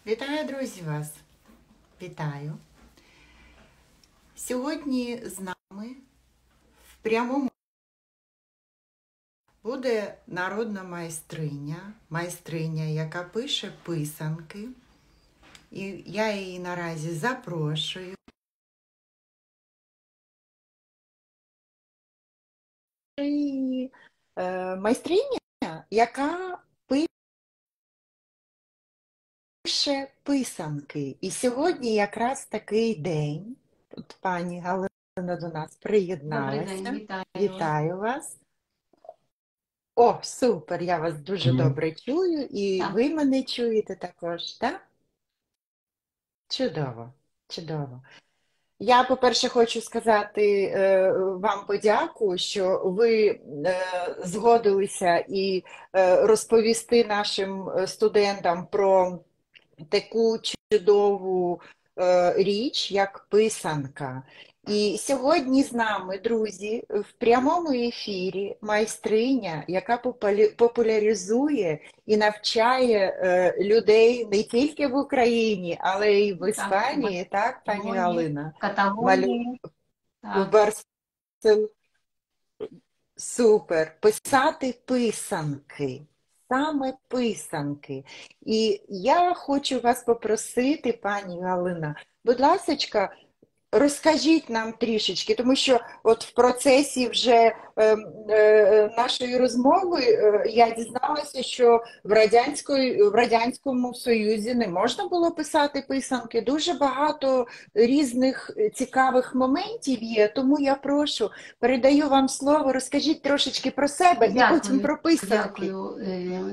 Вітаю, друзі, вас! Вітаю! Сьогодні з нами в прямому буде народна майстриня, яка пише писанки. І я її наразі запрошую. І майстриня, яка пише писанки. І сьогодні якраз такий день. Тут пані Галина до нас приєдналася. Добрий день, вітаю. Вітаю вас. О, супер! Я вас дуже добре чую. І Так. ви мене чуєте також, так? Чудово, чудово. Я, по-перше, хочу сказати вам подяку, що ви згодилися і розповісти нашим студентам про таку чудову річ, як писанка. І сьогодні з нами, друзі, в прямому ефірі майстриня, яка популяризує і навчає людей не тільки в Україні, але й в Іспанії, так, пані Галина? Каталонії. В Барселоні. Супер. Писати писанки. Саме писанки. І я хочу вас попросити, пані Галина, будь ласочка, розкажіть нам трішечки, тому що от в процесі вже нашої розмови я дізналася, що в Радянському Союзі не можна було писати писанки. Дуже багато різних цікавих моментів є, тому я прошу, передаю вам слово, розкажіть трошечки про себе і потім про писанки. Дякую.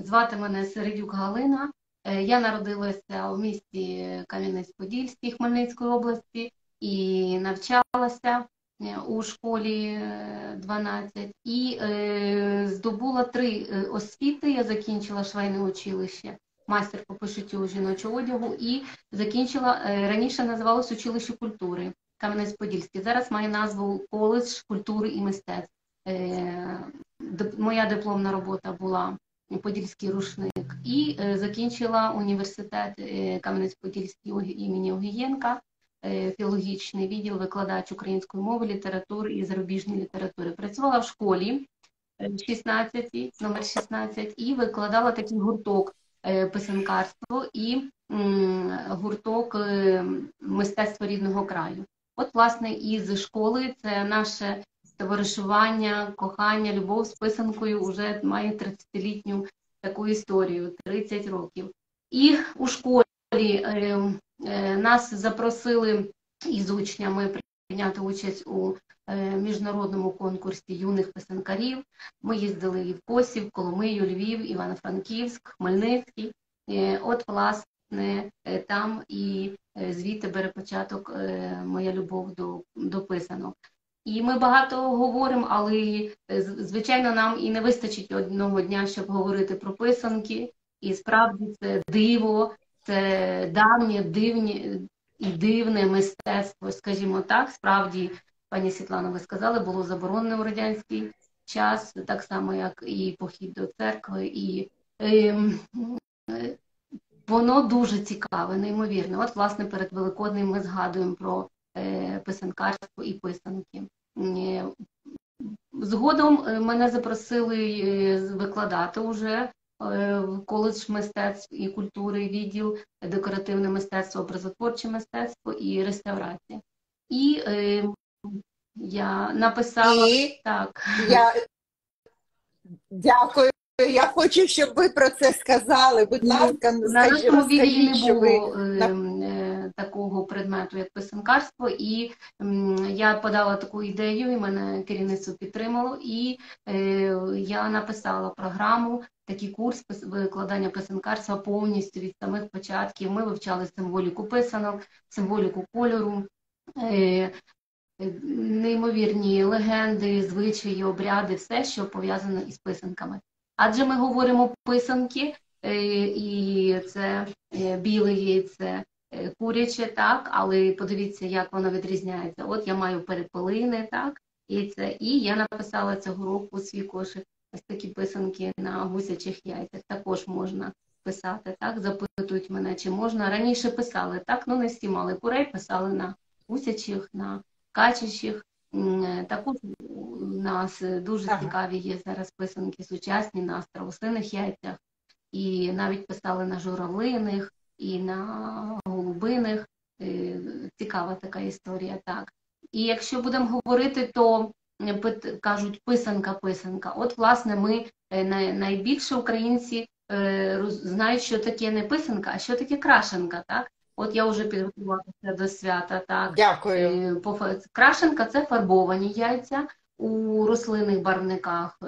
Звати мене Середюк Галина. Я народилася у місті Кам'янець-Подільський Хмельницької області і навчалася у школі 12 і здобула 3 освіти. Я закінчила швейне училище, майстер по пошиттю жіночого одягу і закінчила, раніше називалось училище культури Кам'янець-Подільський. Зараз має назву коледж культури і мистецтв. Моя дипломна робота була «Подільський рушник» і закінчила університет Кам'янець-Подільський імені Огієнка, філологічний відділ, викладач української мови, літератури і зарубіжної літератури. Працювала в школі номер 16 і викладала такий гурток писанкарство і гурток мистецтво рідного краю. От, власне, із школи це наше товаришування, кохання, любов з писанкою вже має 30-літню таку історію, 30 років. І у школі нас запросили із учнями прийняти участь у міжнародному конкурсі юних писанкарів. Ми їздили і в Косів, Коломию, Львів, Івано-Франківськ, Хмельницький. От, власне, там і звідти бере початок моя любов до писанок. І ми багато говоримо, але, звичайно, нам і не вистачить одного дня, щоб говорити про писанки. І справді це диво, це давнє, дивне мистецтво, скажімо так. Справді, пані Світлана, ви сказали, було заборонено в радянський час, так само, як і похід до церкви. І воно дуже цікаве, неймовірне. От, власне, перед Великоднем ми згадуємо про писанкарство і писанки. Згодом мене запросили викладати уже в коледж мистецтв і культури, відділ декоративне мистецтво, образотворче мистецтво і реставрація. І я написала... Так. Дякую. Я хочу, щоб ви про це сказали. Будь ласка, на нашому відділі не було ви... такого предмету, як писанкарство, і я подала таку ідею, і мене керівництво підтримало, і я написала програму, такий курс викладання писанкарства повністю від самих початків. Ми вивчали символіку писанок, символіку кольору, неймовірні легенди, звичаї, обряди, все, що пов'язане із писанками. Адже ми говоримо писанки, і це біле яйце, куряче, так, але подивіться, як воно відрізняється. От я маю перепелине, так, яйце, і я написала цього року свій кошик, ось такі писанки на гусячих яйцях, також можна писати, так, запитують мене, чи можна. Раніше писали, так, ну не всі мали курей, писали на гусячих, на качачих. Також у нас дуже Ага. цікаві є зараз писанки сучасні на страусиних яйцях, і навіть писали на журавлиних, і на голубиних. Цікава така історія, так. І якщо будемо говорити, то кажуть писанка. От, власне, ми найбільше українці знають, що таке не писанка, а що таке крашенка, так? От я вже підготувалася до свята, так. Дякую. Крашенка – це фарбовані яйця у рослинних барвниках.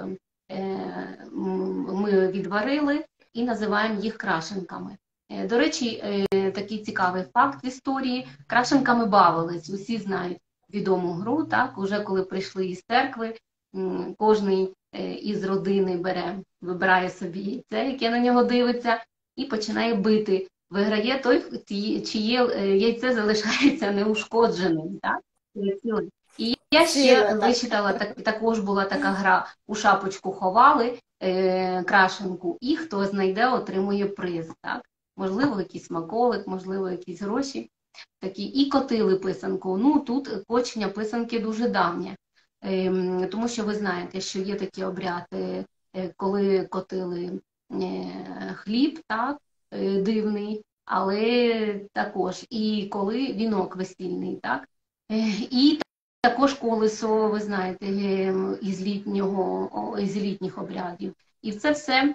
Ми відварили і називаємо їх крашенками. До речі, такий цікавий факт в історії. Крашенками бавились, усі знають відому гру, так, уже коли прийшли із церкви, кожний із родини вибирає собі яйце, яке на нього дивиться, і починає бити. Виграє той, чиє яйце залишається неушкодженим, так? І я ще вичитала, також була така гра, у шапочку ховали крашенку, і хто знайде, отримує приз, так? Можливо, якийсь смаколик, можливо, якісь гроші. Такі. І котили писанку. Ну, тут кочення писанки дуже давнє. Тому що ви знаєте, що є такі обряди, коли котили хліб, так, дивний, але також і коли вінок весільний, так. І також колесо, ви знаєте, із літніх обрядів. І це все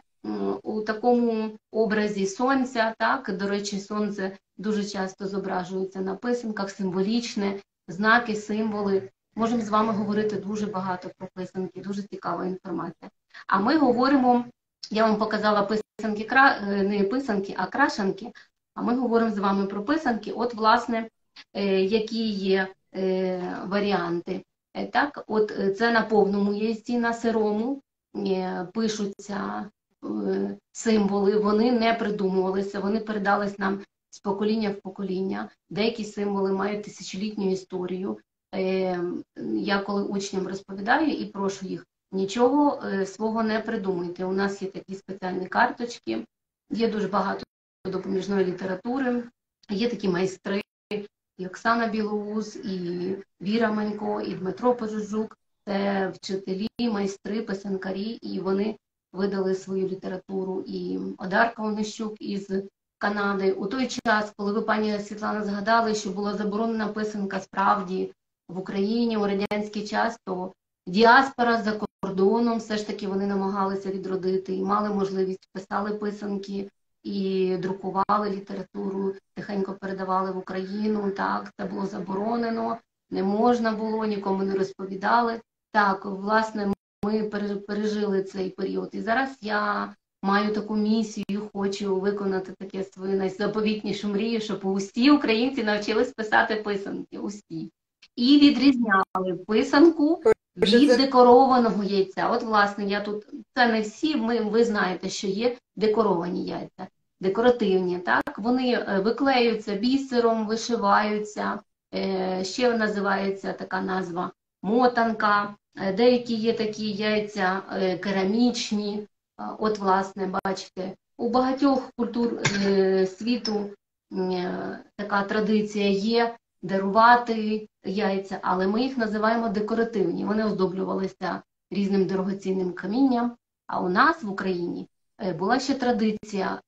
у такому образі сонця, так, до речі, сонце дуже часто зображується на писанках, символічне, знаки, символи. Можемо з вами говорити дуже багато про писанки, дуже цікава інформація. А ми говоримо, я вам показала писанки, не писанки, а крашанки, а ми говоримо з вами про писанки. От, власне, які є варіанти. Так, от це на повному яйці, на сирому пишуться символи, вони не придумувалися, вони передались нам з покоління в покоління. Деякі символи мають тисячолітню історію. Я коли учням розповідаю і прошу їх, нічого свого не придумуйте. У нас є такі спеціальні карточки, є дуже багато допоміжної літератури, є такі майстри, і Оксана Білоус, і Віра Манько, і Дмитро Пожежук. Це вчителі, майстри, писанкарі, і вони видали свою літературу. І Одарка Онищук із Канади. У той час, коли ви, пані Світлана, згадали, що була заборонена писанка справді в Україні у радянський час, то діаспора за кордоном, все ж таки вони намагалися відродити і мали можливість, писали писанки і друкували літературу, тихенько передавали в Україну, так, це було заборонено, не можна було, нікому не розповідали. Так, власне, ми пережили цей період. І зараз я маю таку місію, хочу виконати таке свою найзаповітнішу мрію, щоб усі українці навчились писати писанки, усі. І відрізняли писанку від декорованого яйця. От, власне, я тут, це не всі, ви знаєте, що є декоровані яйця, декоративні, так? Вони виклеюються бісером, вишиваються, ще називається така назва мотанка, деякі є такі яйця керамічні. От, власне, бачите, у багатьох культур світу така традиція є дарувати яйця, але ми їх називаємо декоративні. Вони оздоблювалися різним дорогоцінним камінням, а у нас в Україні була ще традиція,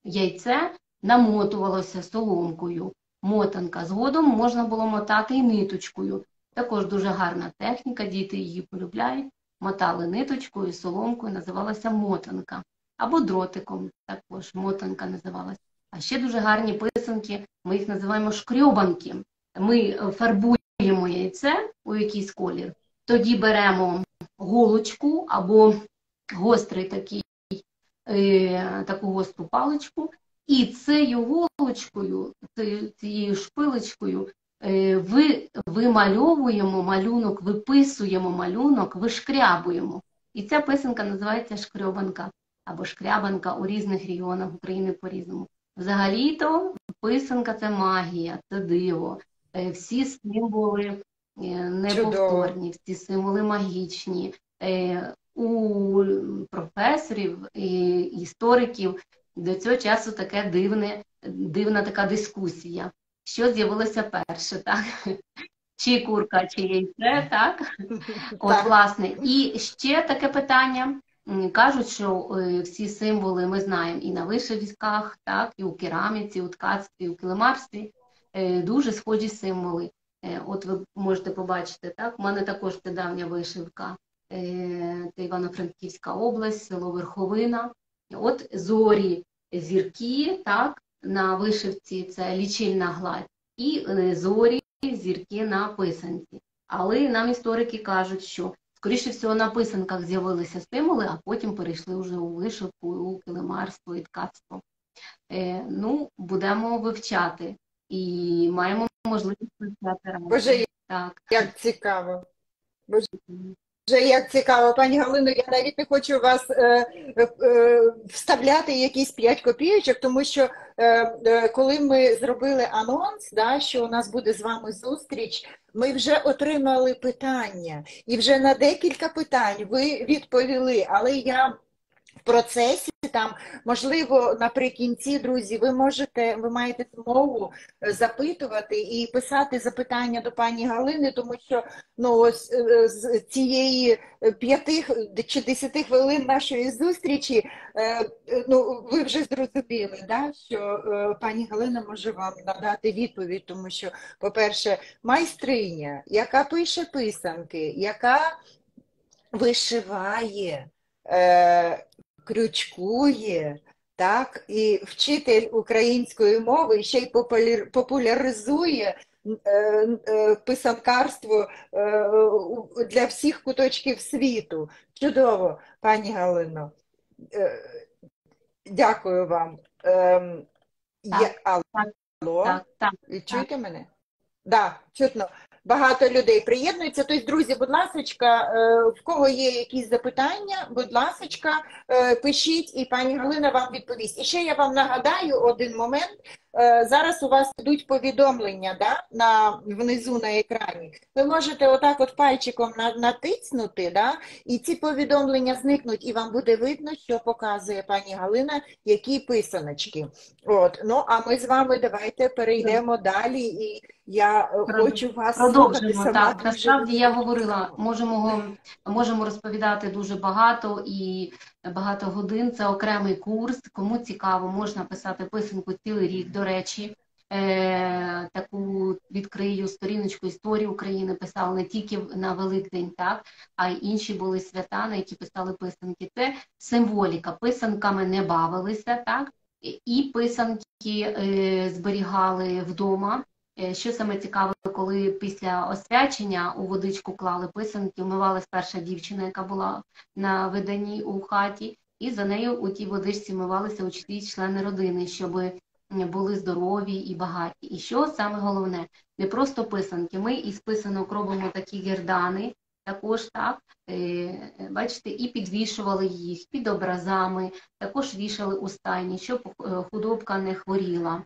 яйце намотувалося соломкою, мотанка. Згодом можна було мотати і ниточкою. Також дуже гарна техніка, діти її полюбляють. Мотали ниточкою, соломкою, називалася мотанка. Або дротиком також мотанка називалася. А ще дуже гарні писанки, ми їх називаємо шкрьобанки. Ми фарбуємо яйце у якийсь колір, тоді беремо голочку або гострий такий, таку гостру паличку, і цією голочкою, цією шпилечкою вимальовуємо малюнок, виписуємо малюнок, вишкрябуємо. І ця писанка називається шкрьобанка або шкрябанка у різних регіонах України по-різному. Взагалі-то писанка – це магія, це диво. Всі символи неповторні, всі символи магічні. У професорів, істориків До цього часу таке дивна така дискусія. Що з'явилося перше, так? Чи курка, чи яйце, так? От, Так. власне, і ще таке питання. Кажуть, що всі символи ми знаємо і на вишивках, так, і у кераміці, і у ткацтві, і у килимарстві. Дуже схожі символи. От ви можете побачити, так, у мене також це давня вишивка. Це Івано-Франківська область, село Верховина. От зорі, зірки, так, на вишивці це лічильна гладь, і зорі, зірки на писанці. Але нам історики кажуть, що, скоріше всього, на писанках з'явилися символи, а потім перейшли вже у вишивку, у килимарство і ткацтво. Ну, будемо вивчати і маємо можливість вивчати разом. Боже, Так. як цікаво. Боже, як цікаво, пані Галино, я навіть не хочу вас вставляти якісь 5 копійочок, тому що коли ми зробили анонс, да, що у нас буде з вами зустріч, ми вже отримали питання. І вже на декілька питань ви відповіли, але я в процесі там, можливо, наприкінці, друзі, ви маєте змогу запитувати і писати запитання до пані Галини, тому що ну, ось з цієї 5 чи 10 хвилин нашої зустрічі, ну, ви вже зрозуміли, да, що пані Галина може вам надати відповідь, тому що, по-перше, майстриня, яка пише писанки, яка вишиває, крючкує, так, і вчитель української мови ще й популяризує писанкарство для всіх куточків світу. Чудово, пані Галино. Дякую вам. Так, Алло, так. чуєте мене? Да, чутно. Багато людей приєднуються. Тобто, друзі, будь ласочка, в кого є якісь запитання, будь ласочка, пишіть, і пані Галина вам відповість. І ще я вам нагадаю один момент. Зараз у вас йдуть повідомлення, да, внизу на екрані. Ви можете отак от пальчиком натиснути, да, і ці повідомлення зникнуть, і вам буде видно, що показує пані Галина, які писаночки. От. Ну, а ми з вами давайте перейдемо далі, і я хочу вас слухати сама. Так, насправді я говорила, можемо розповідати дуже багато і багато годин. Це окремий курс. Кому цікаво, можна писати писанку цілий рік. До речі, таку відкрию сторіночку історії України писали не тільки на Великдень, так, а й інші були свята, на які писали писанки. Це символіка. Писанками не бавилися, так, і писанки зберігали вдома. Що саме цікаве, коли після освячення у водичку клали писанки, вмивалась перша дівчина, яка була на виданні у хаті, і за нею у тій водичці вмивалися усі члени родини, щоб були здорові і багаті. І що саме головне, не просто писанки, ми із писанок робимо такі гердани, також, так, бачите, і підвішували їх під образами, також вішали у стайні, щоб худобка не хворіла.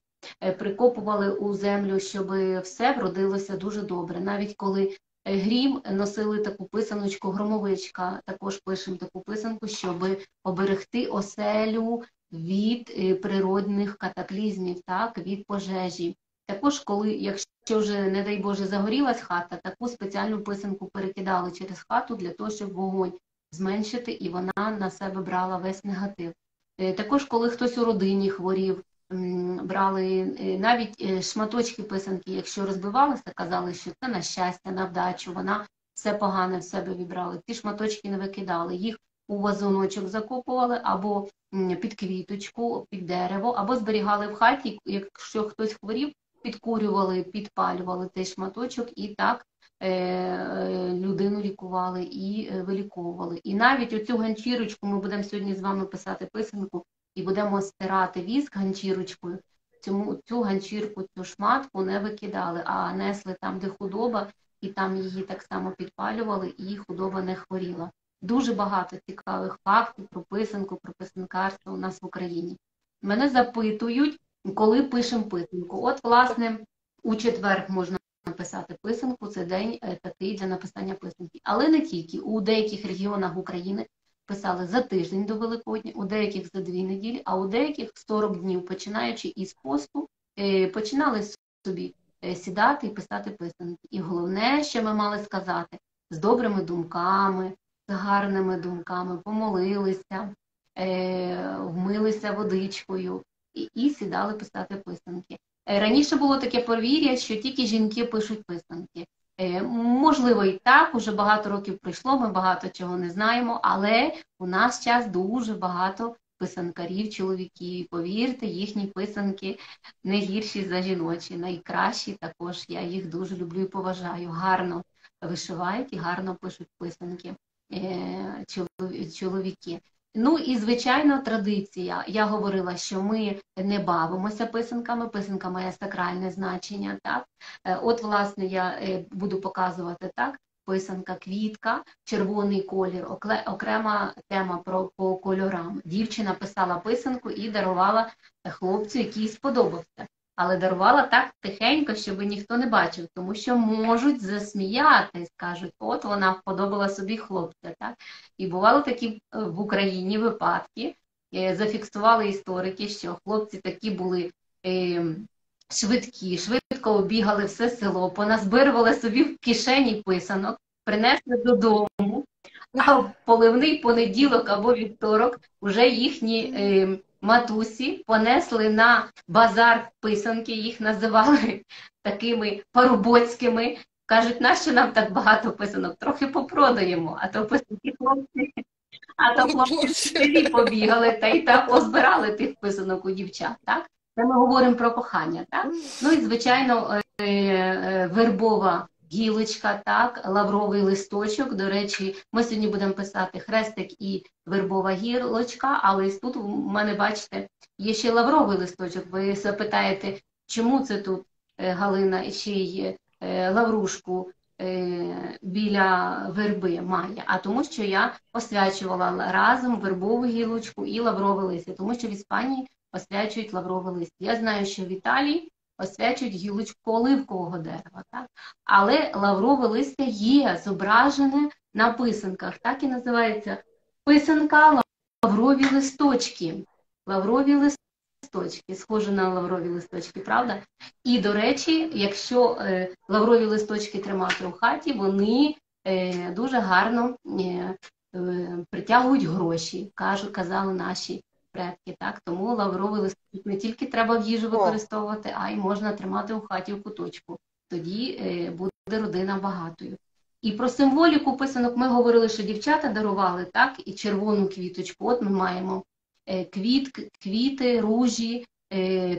Прикопували у землю, щоб все вродилося дуже добре. Навіть коли грім, носили таку писаночку, громовичка, також пишемо таку писанку, щоб оберегти оселю від природних катаклізмів, так, від пожежі. Також, коли, якщо вже, не дай Боже, загорілась хата, таку спеціальну писанку перекидали через хату для того, щоб вогонь зменшити, і вона на себе брала весь негатив. Також, коли хтось у родині хворів, брали навіть шматочки писанки, якщо розбивалися, казали, що це на щастя, на вдачу, вона все погане в себе вібрала. Ці шматочки не викидали, їх у вазоночок закопували або під квіточку, під дерево, або зберігали в хаті, якщо хтось хворів, підкурювали, підпалювали цей шматочок і так людину лікували і виліковували. І навіть оцю ганчірочку, ми будемо сьогодні з вами писати писанку, і будемо стирати віск ганчірочкою, цю ганчірку, цю шматку не викидали, а несли там, де худоба, і там її так само підпалювали, і худоба не хворіла. Дуже багато цікавих фактів про писанку, про писанкарство у нас в Україні. Мене запитують, коли пишемо писанку. От, власне, у четвер можна написати писанку, це день такий для написання писанки. Але не тільки. У деяких регіонах України писали за тиждень до Великодня, у деяких за 2 неділі, а у деяких 40 днів, починаючи із посту, починали собі сідати і писати писанки. І головне, що ми мали сказати, з добрими думками, з гарними думками, помолилися, вмилися водичкою і сідали писати писанки. Раніше було таке повір'я, що тільки жінки пишуть писанки. Можливо, і так, уже багато років пройшло, ми багато чого не знаємо, але у нас час дуже багато писанкарів, чоловіків. І повірте, їхні писанки не гірші за жіночі, найкращі також. Я їх дуже люблю і поважаю. Гарно вишивають і гарно пишуть писанки чоловіки. Ну і, звичайно, традиція. Я говорила, що ми не бавимося писанками, писанка має сакральне значення, так? От, власне, я буду показувати, так? Писанка, квітка, червоний колір, окрема тема по кольорам. Дівчина писала писанку і дарувала хлопцю, який сподобався. Але дарувала так тихенько, щоб ніхто не бачив, тому що можуть засміятись, кажуть, от вона вподобала собі хлопця. Так? І бували такі в Україні випадки, зафіксували історики, що хлопці такі були швидкі, швидко обігали все село, поназбирували собі в кишені писанок, принесли додому, а в поливний понеділок або вівторок вже їхні матусі понесли на базар писанки, їх називали такими парубоцькими. Кажуть, нащо нам так багато писанок? Трохи попродаємо, а то писанки хлопці, а то хлопці в селі побігали та й так позбирали тих писанок у дівчат. Так? Це ми говоримо про кохання. Так? Ну і, звичайно, вербова гілочка, так, лавровий листочок. До речі, ми сьогодні будемо писати хрестик і вербова гілочка, але тут у мене, бачите, є ще лавровий листочок. Ви запитаєте, чому це тут Галина ще й лаврушку біля верби має? А тому, що я освячувала разом вербову гілочку і лаврове листя, тому що в Іспанії освячують лаврове листя. Я знаю, що в Італії освячують гілочку оливкового дерева. Так? Але лаврове листя є зображене на писанках. Так і називається писанка лаврові листочки. Лаврові листочки, схоже на лаврові листочки, правда? І, до речі, якщо лаврові листочки тримати у хаті, вони дуже гарно притягують гроші, казали наші предки, так? Тому лавровий листочок не тільки треба в їжу використовувати, а й можна тримати у хаті в куточку. Тоді буде родина багатою. І про символіку писанок ми говорили, що дівчата дарували, так? І червону квіточку. От ми маємо квіти, ружі,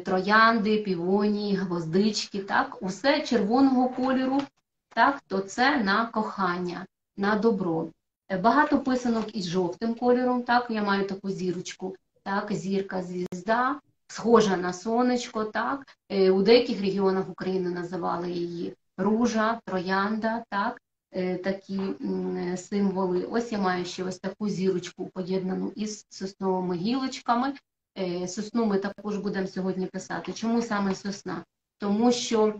троянди, півонії, гвоздички, так? Усе червоного кольору, так? То це на кохання, на добро. Багато писанок із жовтим кольором, так? Я маю таку зірочку. Так, зірка, звізда, схожа на сонечко, так. У деяких регіонах України називали її ружа, троянда, так, такі символи. Ось я маю ще ось таку зірочку, поєднану із сосновими гілочками. Сосну ми також будемо сьогодні писати. Чому саме сосна? Тому що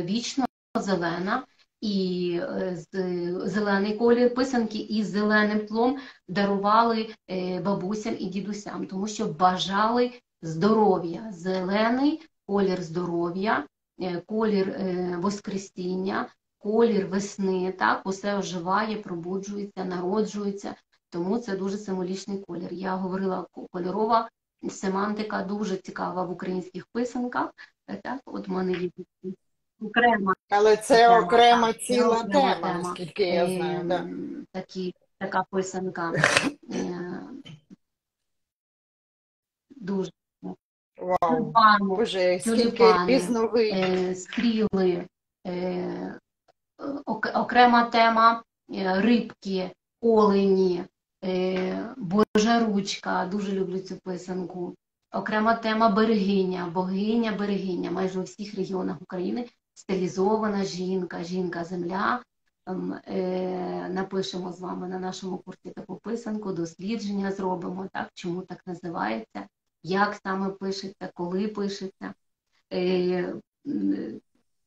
вічно зелена, і зелений колір писанки із зеленим тлом дарували бабусям і дідусям, тому що бажали здоров'я. Зелений колір здоров'я, колір воскресіння, колір весни, так, усе оживає, пробуджується, народжується, тому це дуже символічний колір. Я говорила, кольорова семантика дуже цікава в українських писанках, так, от в мене є окрема. Але це окрема ціла тема, тема, наскільки я знаю. Да. Така писанка дуже. Вау, Тюльпани, Боже, скільки різновидів. стріли, окрема тема рибки, олені, Божа ручка, дуже люблю цю писанку. Окрема тема берегиня, богиня-берегиня, майже у всіх регіонах України стилізована жінка, жінка-земля. Напишемо з вами на нашому курсі таку писанку, дослідження зробимо, так, чому так називається, як саме пишеться, коли пишеться.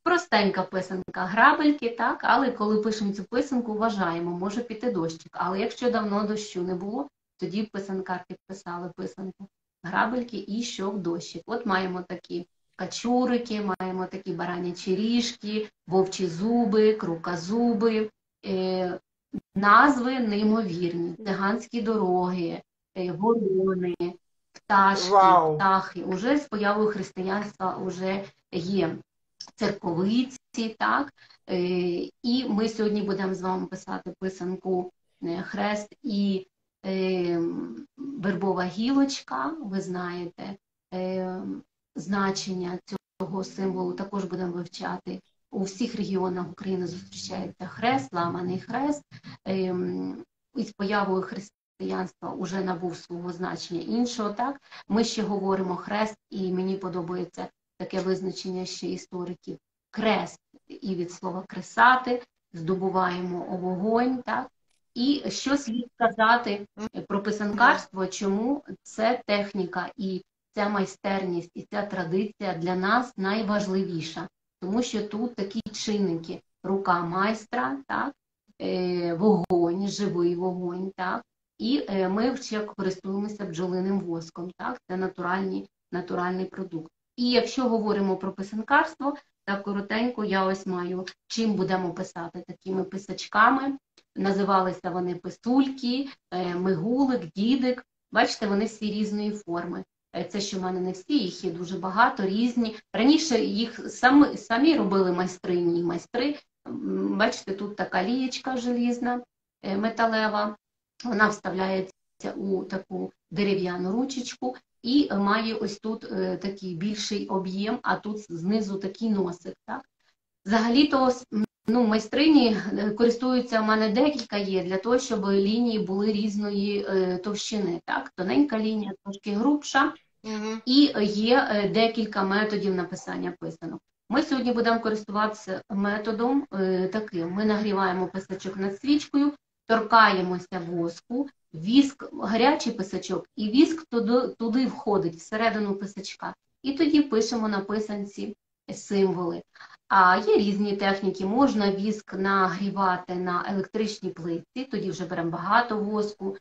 Простенька писанка, грабельки, так, але коли пишемо цю писанку, вважаємо, може піти дощик. Але якщо давно дощу не було, тоді писанкарки писали писанку. Грабельки і щоб дощик. От маємо такі качурики, маємо такі баранячі ріжки, вовчі зуби, крукозуби, назви неймовірні, циганські дороги, ворони, пташки, Вау! птахи. Уже з появою християнства вже є церковиці, так? І ми сьогодні будемо з вами писати писанку «Хрест» і «Вербова гілочка». Ви знаєте значення цього символу, також будемо вивчати. У всіх регіонах України зустрічається хрест, ламаний хрест. І з появою християнства вже набув свого значення іншого. Так? Ми ще говоримо хрест, і мені подобається таке визначення ще істориків. Крест, і від слова кресати, здобуваємо вогонь. Так? І що слід сказати про писанкарство, чому це техніка і ця майстерність, і ця традиція для нас найважливіша. Тому що тут такі чинники: рука майстра, так? Вогонь, живий вогонь, так? І ми ще користуємося бджолиним воском, так? Це натуральний продукт. І якщо говоримо про писанкарство, так коротенько я ось маю, чим будемо писати такими писачками. Називалися вони писульки, мигулик, дідик. Бачите, вони всі різної форми. Це, що в мене не всі, їх є дуже багато, різні. Раніше їх самі робили майстрині і майстри. Бачите, тут така лієчка желізна, металева. Вона вставляється у таку дерев'яну ручечку і має ось тут такий більший об'єм, а тут знизу такий носик. Так? Взагалі-то майстрині користуються, в мене декілька є, для того, щоб лінії були різної товщини. Так? Тоненька лінія, трошки грубша. І є декілька методів написання писанок. Ми сьогодні будемо користуватися методом таким. Ми нагріваємо писачок над свічкою, торкаємося воску, віск, гарячий писачок, і віск туди входить, всередину писачка. І тоді пишемо на писанці символи. А є різні техніки. Можна віск нагрівати на електричній плитці, тоді вже беремо багато воску.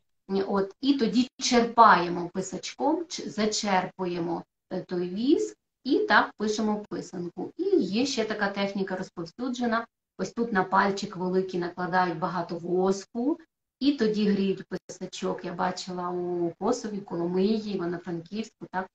І тоді черпаємо писачком, зачерпуємо той віск і так пишемо писанку. І є ще така техніка розповсюджена. Ось тут на пальчик великий накладають багато воску і тоді гріють писачок. Я бачила у Косові, Коломиї, Івано-Франківську, так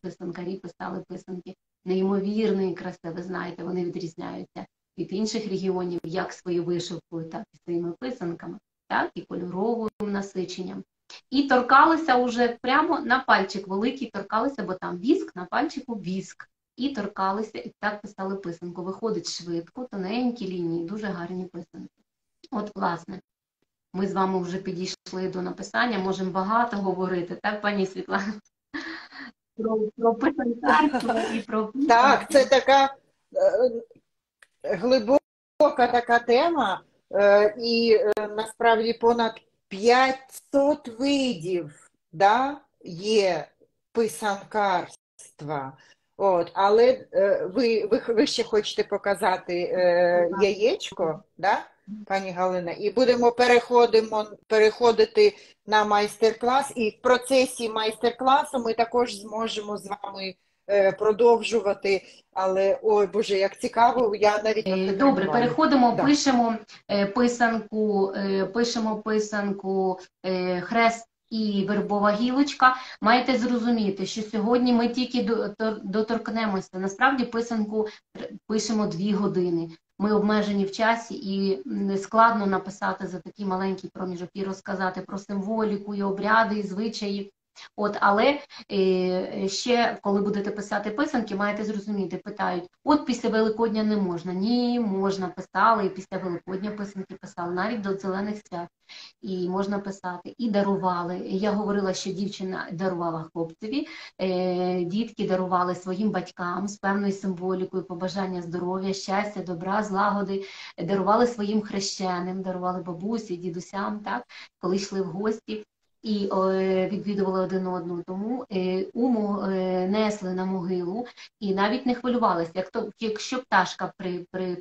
писанкарі писали писанки неймовірної краси. Ви знаєте, вони відрізняються від інших регіонів як своєю вишивкою, так і своїми писанками. Так, і кольоровим насиченням. І торкалися вже прямо на пальчик великий, торкалися, бо там віск, на пальчику віск. І торкалися, і так писали писанку. Виходить швидко, тоненькі лінії, дуже гарні писанки. От, власне, ми з вами вже підійшли до написання, можемо багато говорити, так, пані Світлана? Про писанкарство і про писанку. Так, це така глибока така тема. І насправді понад 500 видів, да, є писанкарства. От, але ви ще хочете показати яєчко, да, пані Галина? І будемо переходити на майстер-клас. І в процесі майстер-класу ми також зможемо з вами продовжувати. Але, ой, Боже, як цікаво, я навіть... Добре, переходимо, да. Пишемо писанку «Хрест» і «Вербова гілочка». Маєте зрозуміти, що сьогодні ми тільки доторкнемося. Насправді писанку пишемо 2 години. Ми обмежені в часі і складно написати за такий маленький проміжок і розказати про символіку, і обряди, і звичаї. От, але ще, коли будете писати писанки, маєте зрозуміти, питають, от після Великодня не можна. Ні, можна, писали, і після Великодня писанки писали, навіть до зелених свят. І можна писати, і дарували. Я говорила, що дівчина дарувала хлопцеві, дітки дарували своїм батькам з певною символікою, побажання здоров'я, щастя, добра, злагоди, дарували своїм хрещеним, дарували бабусі, дідусям, так, коли йшли в гості. і відвідували один одного. Тому несли на могилу і навіть не хвилювалися. Якщо пташка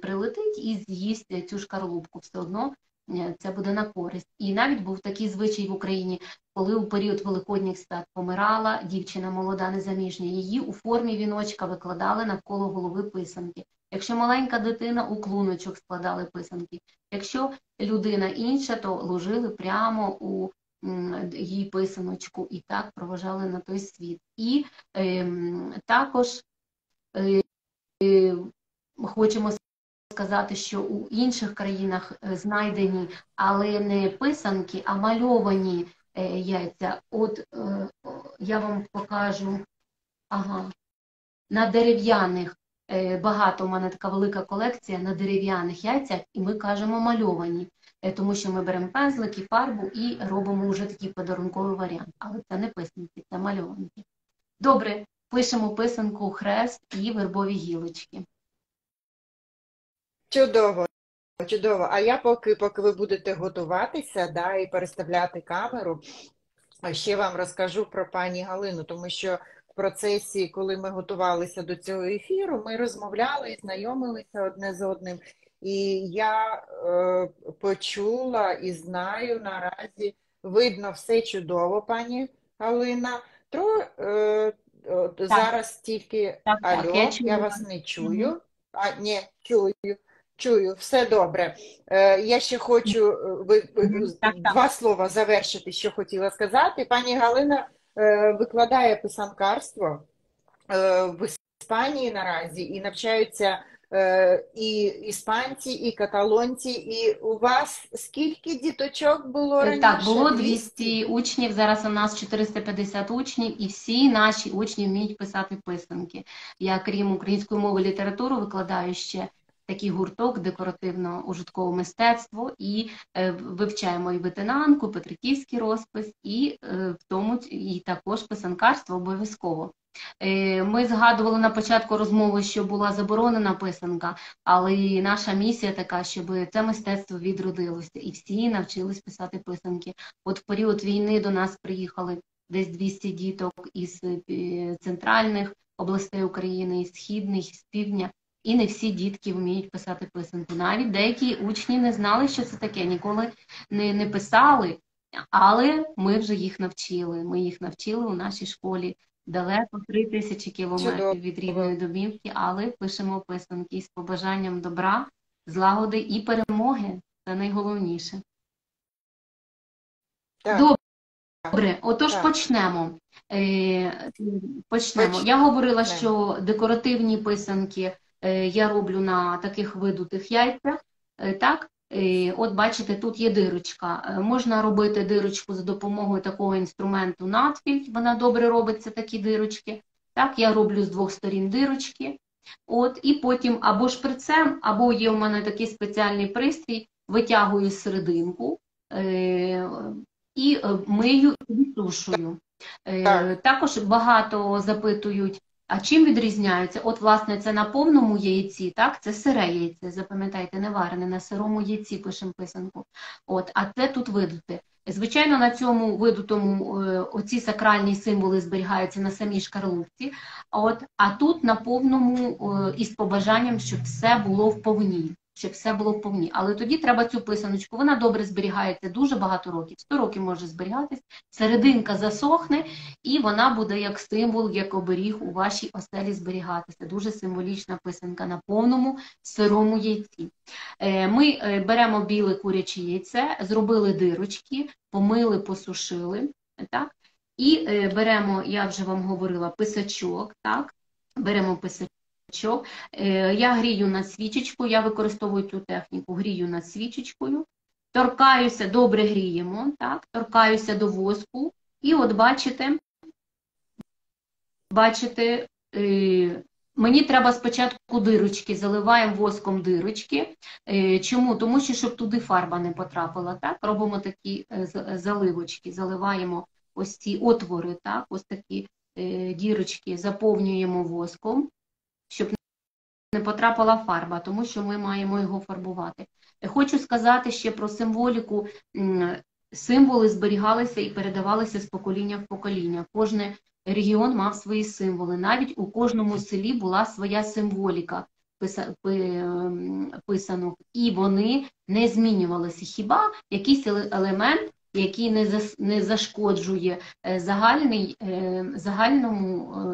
прилетить і з'їсть цю шкарлупку, все одно це буде на користь. І навіть був такий звичай в Україні, коли у період Великодніх свят помирала дівчина молода, незаміжня, її у формі віночка викладали навколо голови писанки. Якщо маленька дитина, у клуночок складали писанки. Якщо людина інша, то ложили прямо у її писаночку і так проважали на той світ. І також хочемо сказати, що у інших країнах знайдені, але не писанки, а мальовані яйця. От я вам покажу, на дерев'яних, багато, у мене така велика колекція на дерев'яних яйцях, і ми кажемо мальовані, тому що ми беремо пензлик і фарбу і робимо вже такий подарунковий варіант. Але це не писанки, це мальованки. Добре, пишемо писанку, хрест і вербові гілочки. Чудово, чудово. А я поки ви будете готуватися, да, і переставляти камеру, ще вам розкажу про пані Галину, тому що в процесі, коли ми готувалися до цього ефіру, ми розмовляли і знайомилися одне з одним. І я почула і знаю, наразі видно все чудово, пані Галина. Зараз тільки алло, я вас не чую. Ні, чую, все добре. Я ще хочу два слова завершити, що хотіла сказати. Пані Галина викладає писанкарство в Іспанії наразі, і навчаються і іспанці, і каталонці. І у вас скільки діточок було раніше? Так, було 200 учнів, зараз у нас 450 учнів, і всі наші учні вміють писати писанки. Я, крім української мови і літератури, викладаю ще такий гурток декоративно-ужиткове мистецтво, і вивчаємо і ветенанку, петриківський розпис, і в тому і також писанкарство обов'язково. Ми згадували на початку розмови, що була заборонена писанка, але наша місія така, щоб це мистецтво відродилося і всі навчились писати писанки. От в період війни до нас приїхали десь 200 діток із центральних областей України, із східних, із півдня, і не всі дітки вміють писати писанку. Навіть деякі учні не знали, що це таке, ніколи не писали, але ми вже їх навчили. Ми їх навчили у нашій школі. Далеко 3000 кілометрів від рідної домівки, але пишемо писанки з побажанням добра, злагоди і перемоги. Це найголовніше. Так. Добре, отож почнемо. Я говорила, що декоративні писанки я роблю на таких видутих яйцях. Так? От бачите, тут є дирочка. Можна робити дирочку за допомогою такого інструменту надфіль, вона добре робиться, такі дирочки. Так, я роблю з двох сторін дирочки. От, і потім або шприцем, або є у мене такий спеціальний пристрій, витягую серединку і мию і висушую. Також багато запитують, а чим відрізняються? От, власне, це на повному яйці, так? Це сире яйце, запам'ятайте, не варене, на сирому яйці пишемо писанку. От, а це тут видуте. Звичайно, на цьому видутому оці сакральні символи зберігаються на самій шкарлупці, а тут на повному із побажанням, щоб все було вповні. Але тоді треба цю писаночку, вона добре зберігається дуже багато років, 100 років може зберігатись, серединка засохне і вона буде як символ, як оберіг у вашій оселі зберігатися. Дуже символічна писанка на повному сирому яйці. Ми беремо біле куряче яйце, зробили дирочки, помили, посушили, так? І беремо, я вже вам говорила, писачок, так? Беремо писачок. Я грію над свічечкою, я використовую цю техніку, грію над свічечкою, торкаюся, добре гріємо, так? Торкаюся до воску, і от бачите, мені треба спочатку дирочки, заливаємо воском дирочки. Чому? Тому що, щоб туди фарба не потрапила, так? Робимо такі заливочки, заливаємо ось ці отвори, так? Ось такі дірочки заповнюємо воском, щоб не потрапила фарба, тому що ми маємо його фарбувати. Хочу сказати ще про символіку символи зберігалися і передавалися з покоління в покоління. Кожен регіон мав свої символи. Навіть у кожному селі була своя символіка писанок, і вони не змінювалися. Хіба якийсь елемент, який не зашкоджує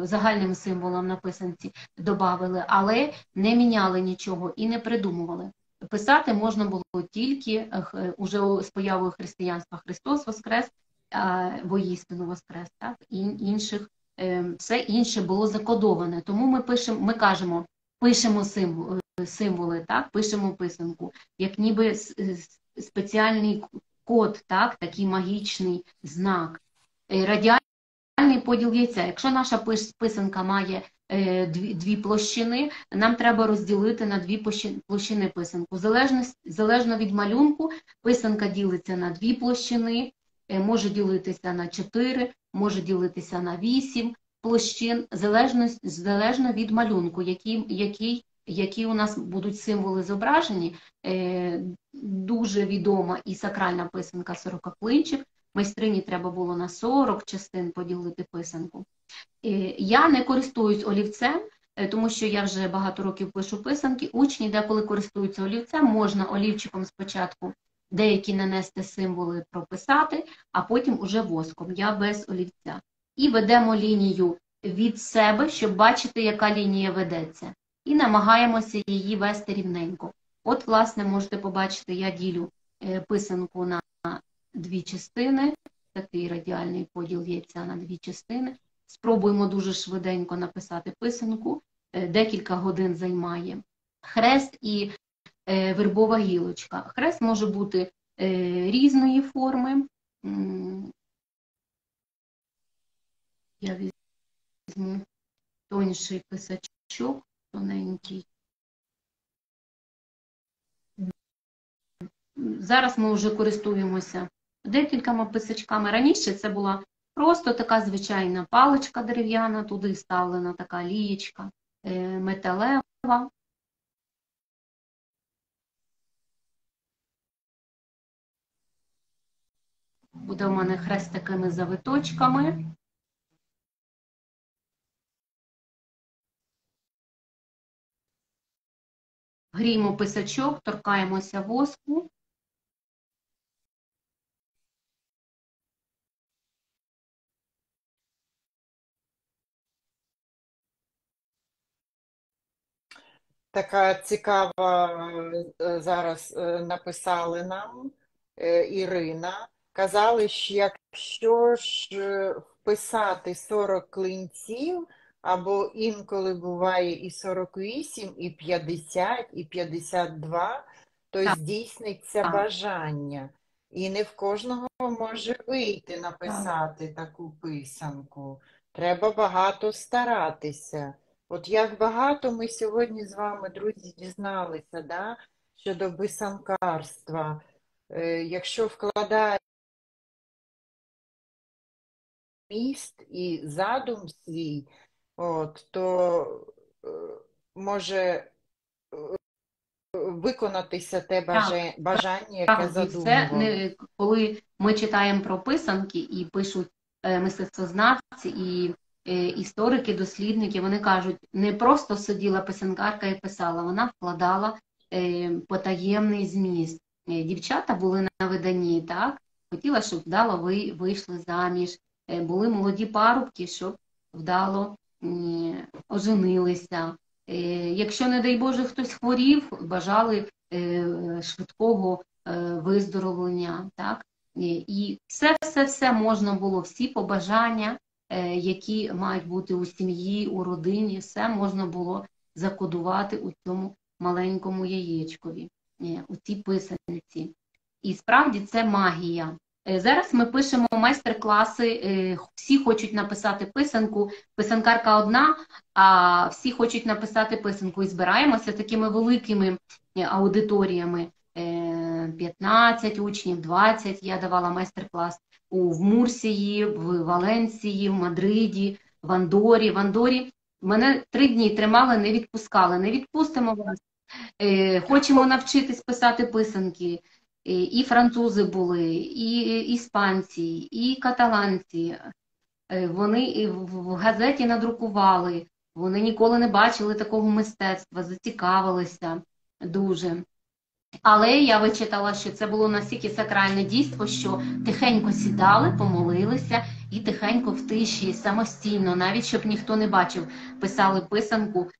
загальним символам на писанці, додавали, але не міняли нічого і не придумували. Писати можна було тільки уже з появою християнства. Христос воскрес, воістину воскрес, так? І все інше було закодоване. Тому ми кажемо, пишемо символи, так? Пишемо писанку, як ніби спеціальний код, так? Такий магічний знак. Радіальний поділ яйця. Якщо наша писанка має дві площини, нам треба розділити на дві площини писанку. Залежно від малюнку, писанка ділиться на дві площини, може ділитися на 4, може ділитися на 8 площин, залежно від малюнку, які у нас будуть символи зображені. Дуже відома і сакральна писанка «Сорокаклинчик». Майстрині треба було на 40 частин поділити писанку. Я не користуюсь олівцем, тому що я вже багато років пишу писанки. Учні деколи користуються олівцем, можна олівчиком спочатку деякі нанести символи, прописати, а потім уже воском. Я без олівця. І ведемо лінію від себе, щоб бачити, яка лінія ведеться. І намагаємося її вести рівненько. От, власне, можете побачити, я ділю писанку на дві частини, такий радіальний поділ яйця на дві частини. Спробуємо дуже швиденько написати писанку, декілька годин займає. Хрест і вербова гілочка. Хрест може бути різної форми. Я візьму тонший писачок, тоненький. Зараз ми вже користуємося декількома писачками. Раніше це була просто така звичайна паличка дерев'яна, туди ставлена така лієчка металева. Буде у мене хрест з такими завиточками. Гріємо писачок, торкаємося воску. Така цікава зараз написали нам Ірина. Казали, що якщо ж вписати 40 клинців, або інколи буває і 48, і 50, і 52, то Так, здійсниться так, бажання. І не в кожного може вийти так. написати таку писанку. Треба багато старатися. От як багато ми сьогодні з вами, друзі, дізналися, да, щодо писанкарства. Якщо вкладає міст і задум свій, то може виконатися те Так, бажання, яке справді, задумували. коли ми читаємо про писанки і пишуть мистецтвознавці і історики, дослідники, вони кажуть, не просто сиділа писанкарка і писала, вона вкладала потаємний зміст. Дівчата були на виданні, так? Хотіла, щоб вдало вийшли заміж, були молоді парубки, щоб вдало оженилися. Якщо, не дай Боже, хтось хворів, бажали швидкого виздоровлення, так? І все можна було, всі побажання, які мають бути у сім'ї, у родині, все можна було закодувати у цьому маленькому яєчкові, у цій писанці. І справді це магія. Зараз ми пишемо майстер-класи, всі хочуть написати писанку, писанкарка одна, а всі хочуть написати писанку. І збираємося такими великими аудиторіями, 15 учнів, 20. Я давала майстер-клас в Мурсії, в Валенсії, в Мадриді, в Андорі. В Андорі мене 3 дні тримали, не відпускали. Не відпустимо вас. Хочемо навчитись писати писанки. і французи були, і іспанці, і каталанці. Вони в газеті надрукували, вони ніколи не бачили такого мистецтва, зацікавилися дуже. Але я вичитала, що це було настільки сакральне дійство, що тихенько сідали, помолилися і тихенько в тиші, самостійно, навіть щоб ніхто не бачив, писали писанку.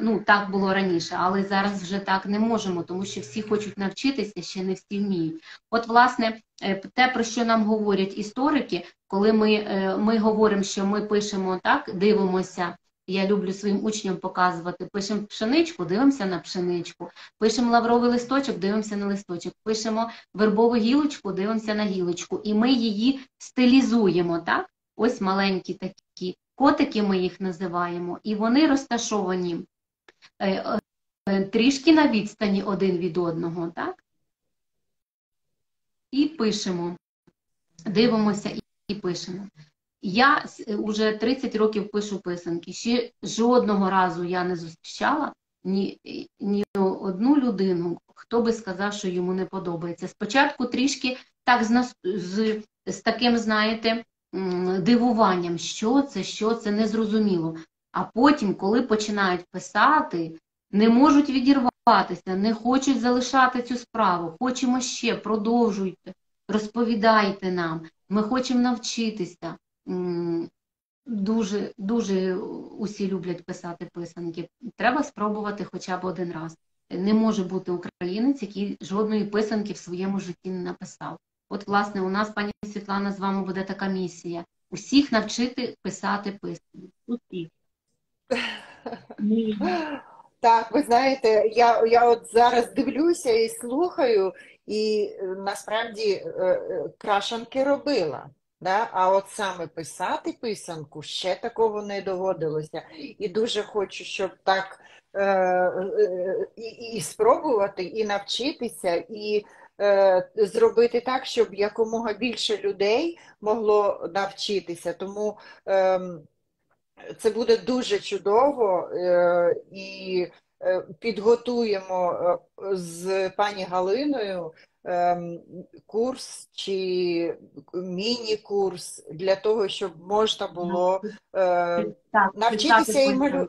Ну, так було раніше, але зараз вже так не можемо, тому що всі хочуть навчитися, ще не всі вміють. От, власне, те, про що нам говорять історики, коли ми говоримо, що ми пишемо так, дивимося, я люблю своїм учням показувати, пишемо пшеничку, дивимося на пшеничку, пишемо лавровий листочок, дивимося на листочок, пишемо вербову гілочку, дивимося на гілочку, і ми її стилізуємо, так? Ось маленькі такі котики ми їх називаємо, і вони розташовані трішки на відстані один від одного, так? І пишемо, дивимося і пишемо. Я вже 30 років пишу писанки, ще жодного разу я не зустрічала ні одну людину, хто би сказав, що йому не подобається. Спочатку трішки так з таким, знаєте, дивуванням, що це, незрозуміло. А потім, коли починають писати, не можуть відірватися, не хочуть залишати цю справу. Хочемо ще, продовжуйте, розповідайте нам, ми хочемо навчитися. Дуже, дуже усі люблять писати писанки. Треба спробувати хоча б один раз. Не може бути українець, який жодної писанки в своєму житті не написав. От, власне, у нас, пані Світлана, з вами буде така місія. Усіх навчити писати писанки. Усіх. Так, ви знаєте, я от зараз дивлюся і слухаю, і насправді крашанки робила. Да? А от саме писати писанку ще такого не доводилося. І дуже хочу, щоб так і спробувати, і навчитися, і зробити так, щоб якомога більше людей могло навчитися. Тому це буде дуже чудово, і підготуємо з пані Галиною курс чи міні-курс для того, щоб можна було навчитися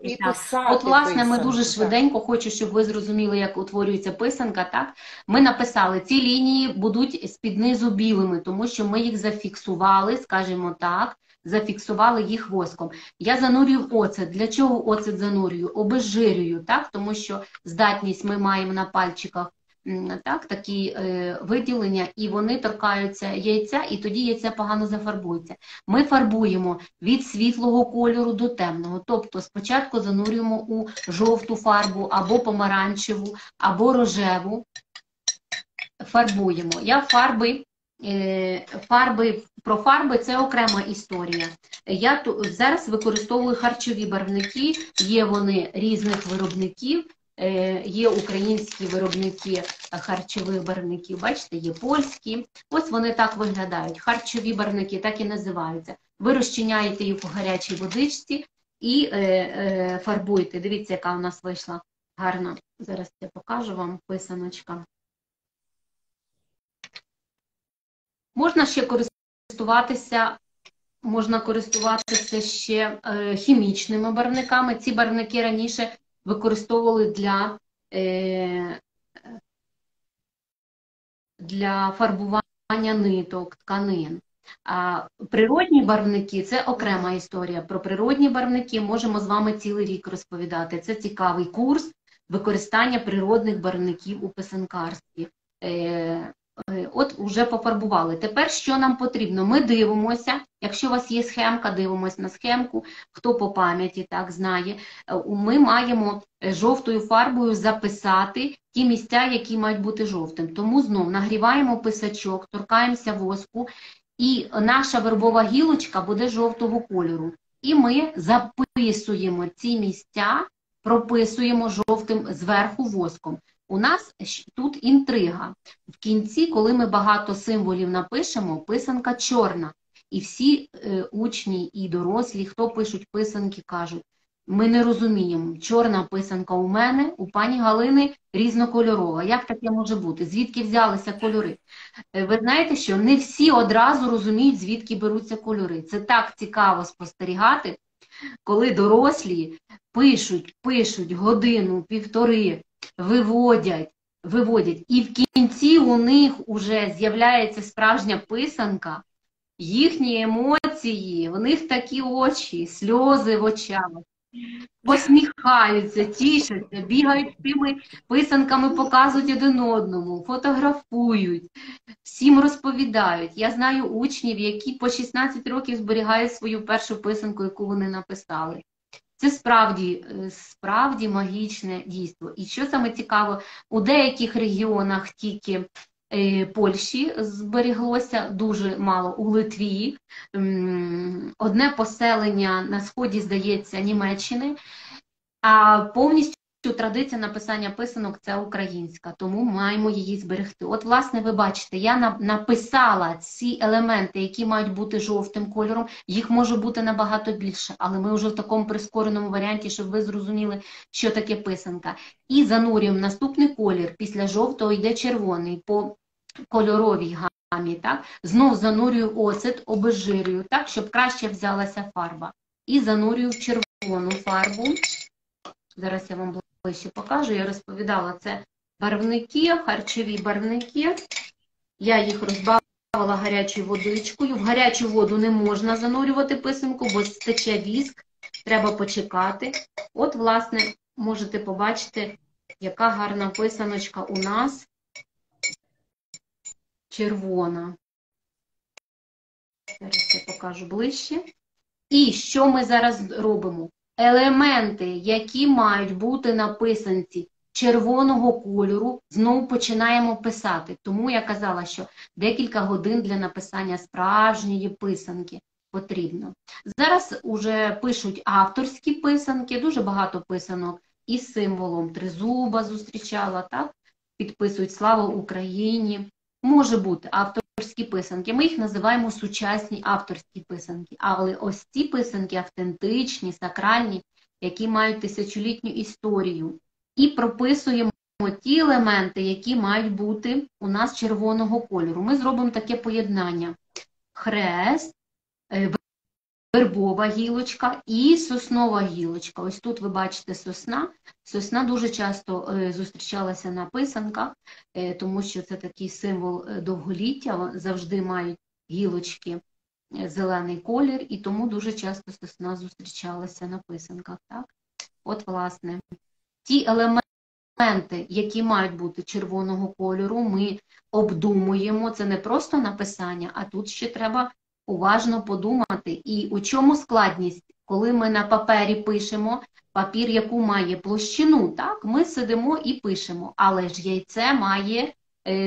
і писати. От, власне, ми писанку. дуже швиденько, хочу, щоб ви зрозуміли, як утворюється писанка, так? Ми написали, ці лінії будуть з-під низу білими, тому що ми їх зафіксували, скажімо так, зафіксували їх воском. Я занурюю в оцет. Для чого оцет занурюю? Обезжирюю, так? Тому що здатність ми маємо на пальчиках, так, такі виділення, і вони торкаються яйця, і тоді яйця погано зафарбується. Ми фарбуємо від світлого кольору до темного, тобто спочатку занурюємо у жовту фарбу, або помаранчеву, або рожеву, фарбуємо. Про фарби це окрема історія. Я зараз використовую харчові барвники, є вони різних виробників, є українські виробники харчових барвників, бачите, є польські. Ось вони так виглядають. Харчові барвники так і називаються. Ви розчиняєте їх у гарячій водичці і фарбуєте. Дивіться, яка у нас вийшла гарна. Зараз я покажу вам писаночка. Можна ще користуватися ще хімічними барвниками. Ці барвники раніше використовували для фарбування ниток, тканин. А природні барвники – це окрема історія. Про природні барвники можемо з вами цілий рік розповідати. Це цікавий курс використання природних барвників у писанкарстві. От уже пофарбували. Тепер що нам потрібно? Ми дивимося, якщо у вас є схемка, дивимося на схемку, хто по пам'яті так знає. Ми маємо жовтою фарбою записати ті місця, які мають бути жовтим. Тому знов нагріваємо писачок, торкаємося воску, і наша вербова гілочка буде жовтого кольору. І ми записуємо ці місця, прописуємо жовтим зверху воском. У нас тут інтрига. В кінці, коли ми багато символів напишемо, писанка чорна. І всі учні і дорослі, хто пишуть писанки, кажуть, Ми не розуміємо, чорна писанка у мене, у пані Галини різнокольорова. Як таке може бути? Звідки взялися кольори? Ви знаєте, що не всі одразу розуміють, звідки беруться кольори. Це так цікаво спостерігати, коли дорослі пишуть годину, півтори, виводять, і в кінці у них вже з'являється справжня писанка, їхні емоції, у них такі очі, сльози в очах, посміхаються, тішаться, бігають з тими писанками, показують один одному, фотографують, всім розповідають. Я знаю учнів, які по 16 років зберігають свою першу писанку, яку вони написали. Це справді магічне дійство. І що саме цікаво, у деяких регіонах тільки Польщі зберіглося, дуже мало у Литві. Одне поселення на сході, здається, Німеччини, а повністю традиція написання писанок – це українська, тому маємо її зберегти. От, власне, ви бачите, я написала ці елементи, які мають бути жовтим кольором, їх може бути набагато більше, але ми вже в такому прискореному варіанті, щоб ви зрозуміли, що таке писанка. І занурюємо наступний колір, після жовтого йде червоний, по кольоровій гамі, так? Знов занурюю оцет, обезжирюю, так, щоб краще взялася фарба. І занурюю в червону фарбу. Зараз я вам ближче покажу. Я розповідала, це барвники, харчові барвники. Я їх розбавила гарячою водичкою. В гарячу воду не можна занурювати писанку, бо стече віск. Треба почекати. От, власне, можете побачити, яка гарна писаночка у нас. Червона. Зараз я покажу ближче. І що ми зараз робимо? Елементи, які мають бути на писанці червоного кольору, знову починаємо писати. Тому я казала, що декілька годин для написання справжньої писанки потрібно. Зараз уже пишуть авторські писанки, дуже багато писанок із символом тризуба зустрічала, так? Підписують «Слава Україні». Може бути авторські писанки. Ми їх називаємо сучасні авторські писанки. Але ось ці писанки автентичні, сакральні, які мають тисячолітню історію. І прописуємо ті елементи, які мають бути у нас червоного кольору. Ми зробимо таке поєднання. Хрест, вербова гілочка і соснова гілочка. Ось тут ви бачите сосна. Сосна дуже часто зустрічалася на писанках, тому що це такий символ довголіття, завжди мають гілочки зелений колір, і тому дуже часто сосна зустрічалася на писанках. Так? От, власне, ті елементи, які мають бути червоного кольору, ми обдумуємо. Це не просто написання, а тут ще треба уважно подумати. І у чому складність? Коли ми на папері пишемо, папір, яку має площину, так, ми сидимо і пишемо. Але ж яйце має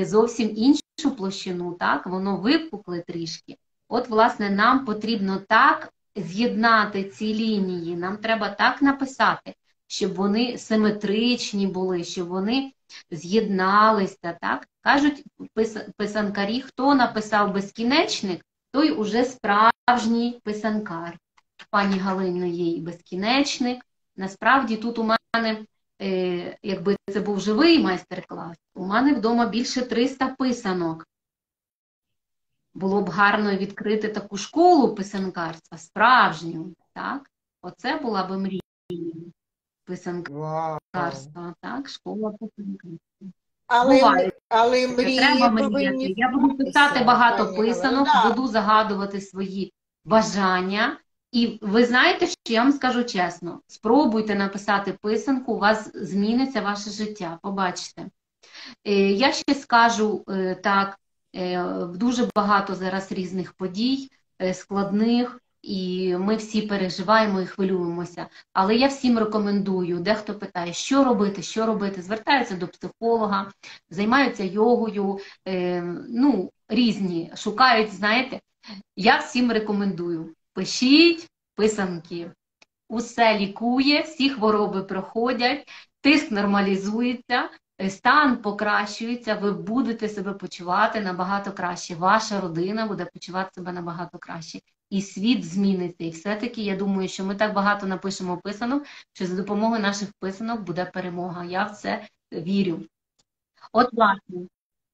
зовсім іншу площину, так, воно випукле трішки. От, власне, нам потрібно так з'єднати ці лінії, нам треба так написати, щоб вони симетричні були, щоб вони з'єдналися, так. Кажуть писанкарі, хто написав безкінечник, той уже справжній писанкар. Пані Галині є і безкінечник. Насправді тут у мене, якби це був живий майстер-клас, у мене вдома більше 300 писанок. Було б гарно відкрити таку школу писанкарства, справжню, так? Оце була би мрія писанкарства, так? Школа писанкарства. Але мрії Треба повинні... мріяти. Я буду писати багато пані писанок, Галина. буду загадувати свої бажання. І ви знаєте, що я вам скажу чесно, спробуйте написати писанку, у вас зміниться ваше життя, побачите. Я ще скажу так, дуже багато зараз різних подій, складних, і ми всі переживаємо і хвилюємося. Але я всім рекомендую, дехто питає, що робити, звертаються до психолога, займаються йогою, різні, шукають, знаєте. Я всім рекомендую, пишіть писанки. Усе лікує, всі хвороби проходять, тиск нормалізується, стан покращується, ви будете себе почувати набагато краще, ваша родина буде почувати себе набагато краще. і світ зміниться. І все-таки я думаю, що ми так багато напишемо писанок, що за допомогою наших писанок буде перемога. Я в це вірю. От, власне,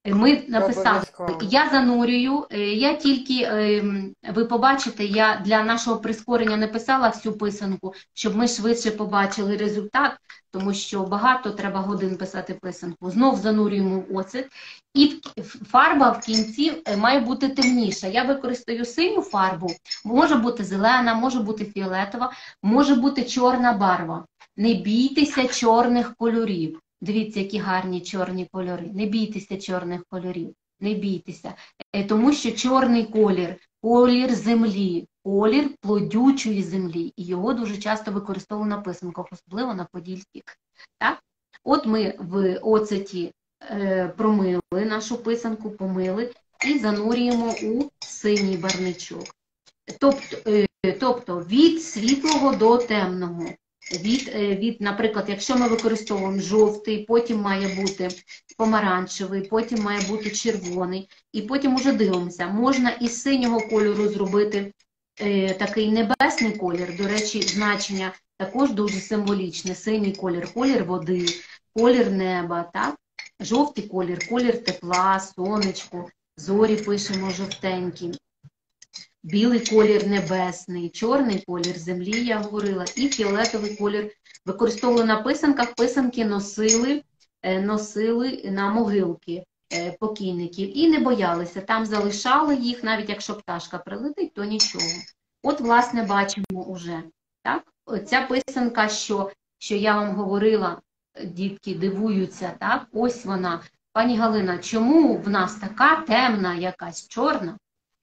ми написали, Обов'язково. я занурюю, я тільки, ви побачите, я для нашого прискорення не писала всю писанку, щоб ми швидше побачили результат, тому що багато треба годин писати писанку. Знов занурюємо в оцет. І фарба в кінці має бути темніша. Я використаю синю фарбу, може бути зелена, може бути фіолетова, може бути чорна барва. Не бійтеся чорних кольорів. Дивіться, які гарні чорні кольори. Не бійтеся чорних кольорів, не бійтеся. Тому що чорний колір, колір землі, колір плодючої землі. І його дуже часто використовують на писанках, особливо на подільських. Так? От ми в оцеті промили нашу писанку, помили і занурюємо у синій барничок. Тобто від світлого до темного. Наприклад, якщо ми використовуємо жовтий, потім має бути помаранчевий, потім має бути червоний, і потім уже дивимося, можна із синього кольору зробити такий небесний колір, до речі, значення також дуже символічне, синій колір, колір води, колір неба, так? Жовтий колір, колір тепла, сонечко, зорі пишемо жовтенькі. Білий колір небесний, чорний колір землі, я говорила, і фіолетовий колір використовували на писанках. Писанки носили на могилки покійників і не боялися. Там залишали їх, навіть якщо пташка прилетить, то нічого. От, власне, бачимо уже. Так? Ця писанка, що я вам говорила, дітки дивуються, так? Ось вона. Пані Галина, чому в нас така темна якась, чорна?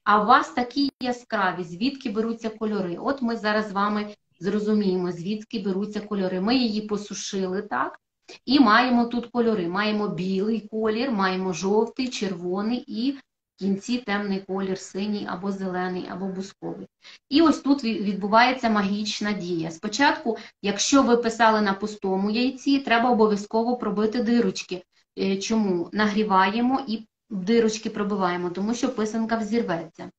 А у вас такі яскраві, звідки беруться кольори? От ми зараз з вами зрозуміємо, звідки беруться кольори. Ми її посушили, так? І маємо тут кольори. Маємо білий колір, маємо жовтий, червоний і в кінці темний колір, синій або зелений, або бусковий. І ось тут відбувається магічна дія. Спочатку, якщо ви писали на пустому яйці, треба обов'язково пробити дирочки. Чому? Нагріваємо і в дирочки пробиваємо, тому що писанка взірветься.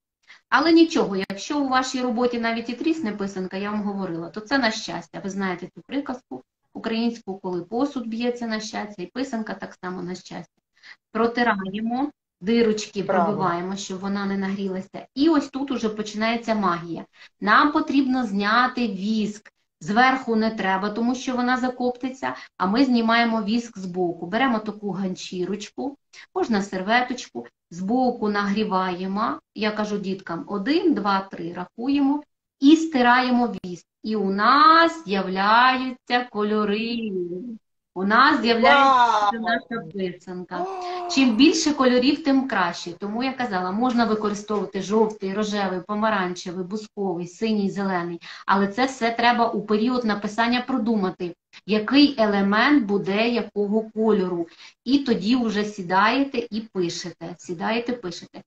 Але нічого, якщо у вашій роботі навіть і трісне писанка, я вам говорила, то це на щастя. Ви знаєте цю приказку українську, коли посуд б'ється на щастя, і писанка так само на щастя. Протираємо, дирочки пробиваємо, щоб вона не нагрілася. І ось тут уже починається магія. Нам потрібно зняти віск. Зверху не треба, тому що вона закоптиться, а ми знімаємо віск збоку. Беремо таку ганчірочку, можна серветочку, збоку нагріваємо, я кажу діткам, 1, 2, 3, рахуємо і стираємо віск. І у нас з'являються кольори. У нас з'являється наша писанка. Чим більше кольорів, тим краще. Тому я казала, можна використовувати жовтий, рожевий, помаранчевий, бусковий, синій, зелений. Але це все треба у період написання продумати, який елемент буде якого кольору. І тоді вже сідаєте і пишете. Сідаєте, пишете.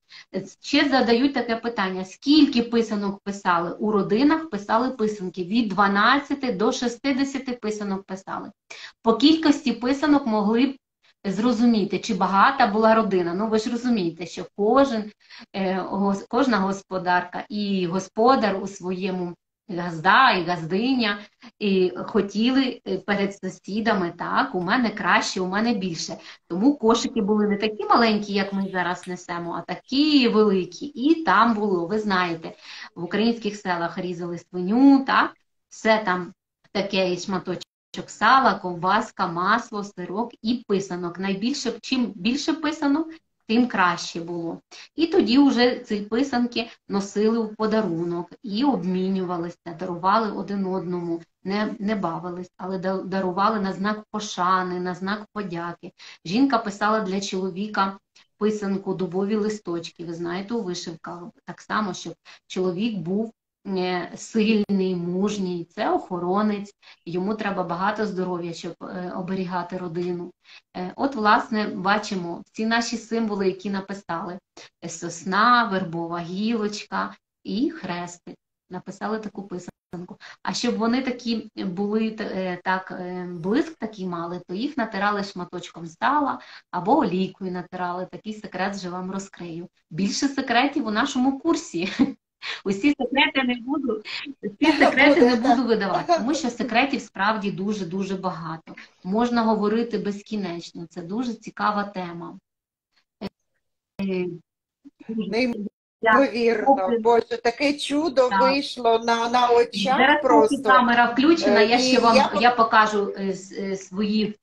Ще задають таке питання. Скільки писанок писали? У родинах писали писанки. Від 12 до 60 писанок писали. По кількості писанок могли б зрозуміти, чи багата була родина. Ну, ви ж розумієте, що кожна господарка і господар у своєму газда і газдиня і хотіли перед сусідами, так, у мене краще, у мене більше. Тому кошики були не такі маленькі, як ми зараз несемо, а такі великі. І там було, ви знаєте, в українських селах різали свиню, так, все там таке і шматочок сала, ковбаска, масло, сирок і писанок. Найбільше, чим більше писанок, тим краще було. І тоді вже ці писанки носили в подарунок і обмінювалися, дарували один одному, не бавились, але дарували на знак пошани, на знак подяки. Жінка писала для чоловіка писанку дубові листочки, ви знаєте, у вишивках. Так само, щоб чоловік був сильний, мужній, це охоронець, йому треба багато здоров'я, щоб оберігати родину. От, власне, бачимо всі наші символи, які написали. Сосна, вербова гілочка і хрестик. Написали таку писанку. А щоб вони такі були, так, блиск такий мали, то їх натирали шматочком сала або олійкою натирали. Такий секрет вже вам розкрию. Більше секретів у нашому курсі. Усі секрети не Буде, так. буду видавати, тому що секретів справді дуже-дуже багато. Можна говорити безкінечно, це дуже цікава тема. Е, Я Неймовірно. поки Боже, таке чудо так, вийшло на очах зараз поки просто. камера включена, я ще І вам я покажу свої.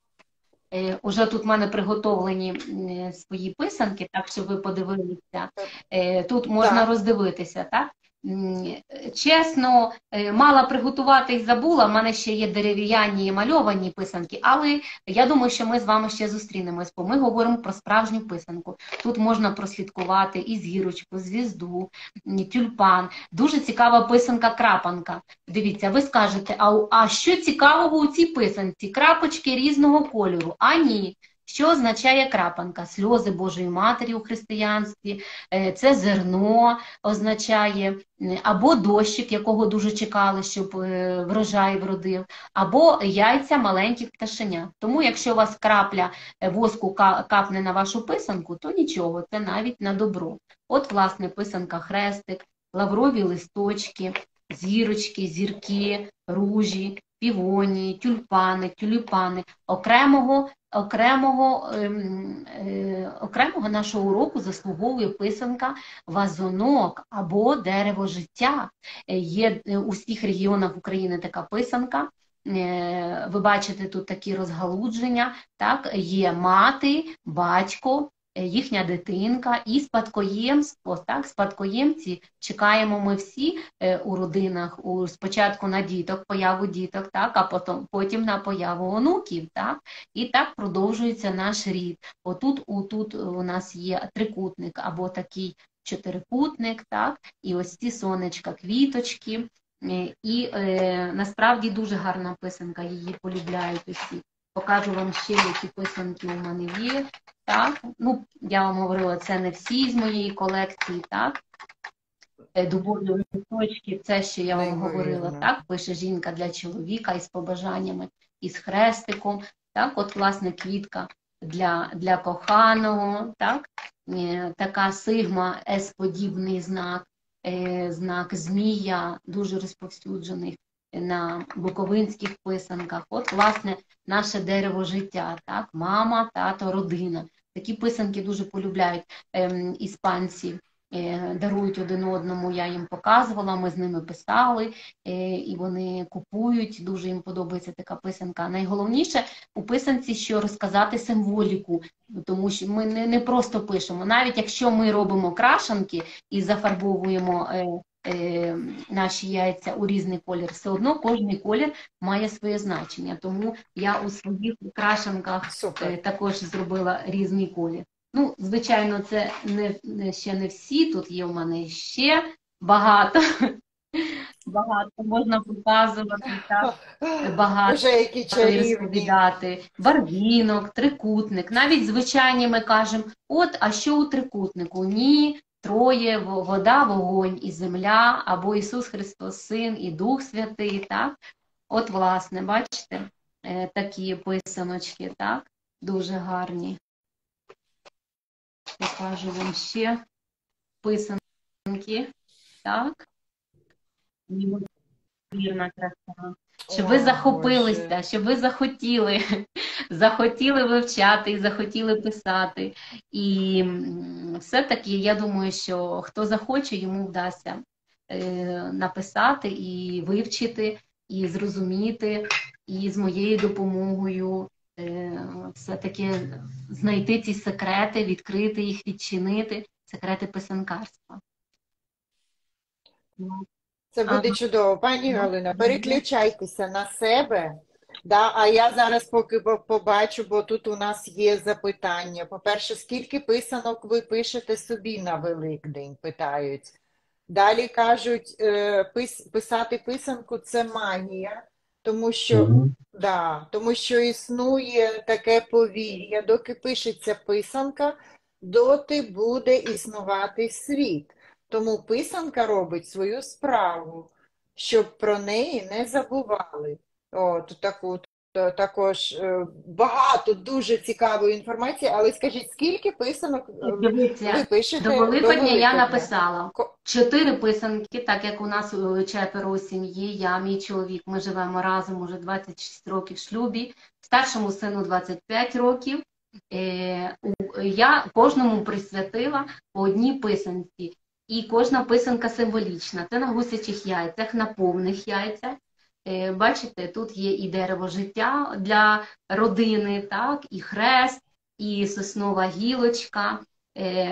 Уже тут в мене приготовлені свої писанки, так що ви подивилися. Тут можна так. роздивитися, так? Чесно, мала приготувати і забула, в мене ще є дерев'яні мальовані писанки, але я думаю, що ми з вами ще зустрінемось, бо ми говоримо про справжню писанку. Тут можна прослідкувати і зірочку, звізду, тюльпан. Дуже цікава писанка-крапанка. Дивіться, ви скажете, а що цікавого у цій писанці? Крапочки різного кольору. А ні. Що означає крапанка? Сльози Божої Матері у християнстві, це зерно означає, або дощик, якого дуже чекали, щоб врожай вродив, або яйця маленьких пташенят. Тому якщо у вас крапля воску капне на вашу писанку, то нічого, це навіть на добро. От, власне, писанка хрестик, лаврові листочки, зірочки, зірки, ружі, півонії, тюльпани, тюліпани. Окремого нашого уроку заслуговує писанка вазонок або дерево життя. Є у всіх регіонах України така писанка. Ви бачите тут такі розгалудження, так? Є мати, батько, їхня дитинка і спадкоємство. Так? Спадкоємці чекаємо ми всі у родинах, спочатку на діток, появу діток, так? А потім на появу онуків. Так? І так продовжується наш рід. Отут у нас є трикутник або такий чотирикутник, так? І ось ці сонечка, квіточки. І насправді дуже гарна писанка, її полюбляють усі. Покажу вам ще, які писанки у мене є. Так? Ну, я вам говорила, це не всі з моєї колекції, так? Дубові листочки, це ще я вам говорила, Неймовірно. так? Пише жінка для чоловіка із побажаннями, із хрестиком. Так, от, власне, квітка для коханого, так? Така сигма, С-подібний знак, знак змія, дуже розповсюджений на буковинських писанках. От, власне, наше дерево життя, так? Мама, тато, родина. Такі писанки дуже полюбляють іспанці. Дарують один одному, я їм показувала, ми з ними писали, і вони купують, дуже їм подобається така писанка. Найголовніше у писанці, що розказати символіку, тому що ми не просто пишемо, навіть якщо ми робимо крашанки і зафарбовуємо наші яйця у різний колір, все одно кожний колір має своє значення, тому я у своїх крашанках Супер. також зробила різний колір. Ну, звичайно, це ще не всі, тут є в мене ще багато. Багато можна показувати, так, багато Боже, які чарівні. розповідати. Барвінок, трикутник. Навіть звичайні ми кажемо, от, а що у трикутнику? Ні, троє, вода, вогонь і земля, або Ісус Христос, Син і Дух Святий, так? От, власне, бачите, такі писаночки, так, дуже гарні. Покажу вам ще писанки, так, неймовірна краса. Щоб ви О, захопилися, Боже. щоб ви захотіли вивчати і захотіли писати. І все-таки я думаю, що хто захоче, йому вдасться написати і вивчити, і зрозуміти, і з моєю допомогою все-таки знайти ці секрети, відкрити їх, відчинити, секрети писанкарства. Це А, буде чудово. Пані ну, Галина, переключайтеся на себе. Да, а я зараз поки побачу, бо тут у нас є запитання. По-перше, скільки писанок ви пишете собі на Великдень, питають. Далі кажуть, писати писанку це магія, тому що, тому що існує таке повір'я, доки пишеться писанка, доти буде існувати світ. Тому писанка робить свою справу, щоб про неї не забували. От таку також багато дуже цікавої інформації, але скажіть, скільки писанок Дивіться, ви до пишете до Великодня я Великодня? написала 4 писанки, так як у нас 4 у сім'ї, я, мій чоловік, ми живемо разом уже 26 років в шлюбі, старшому сину 25 років. Я кожному присвятила по одній писанці. І кожна писанка символічна. Це на гусячих яйцях, на повних яйцях. Бачите, тут є і дерево життя для родини, так, і хрест, і соснова гілочка.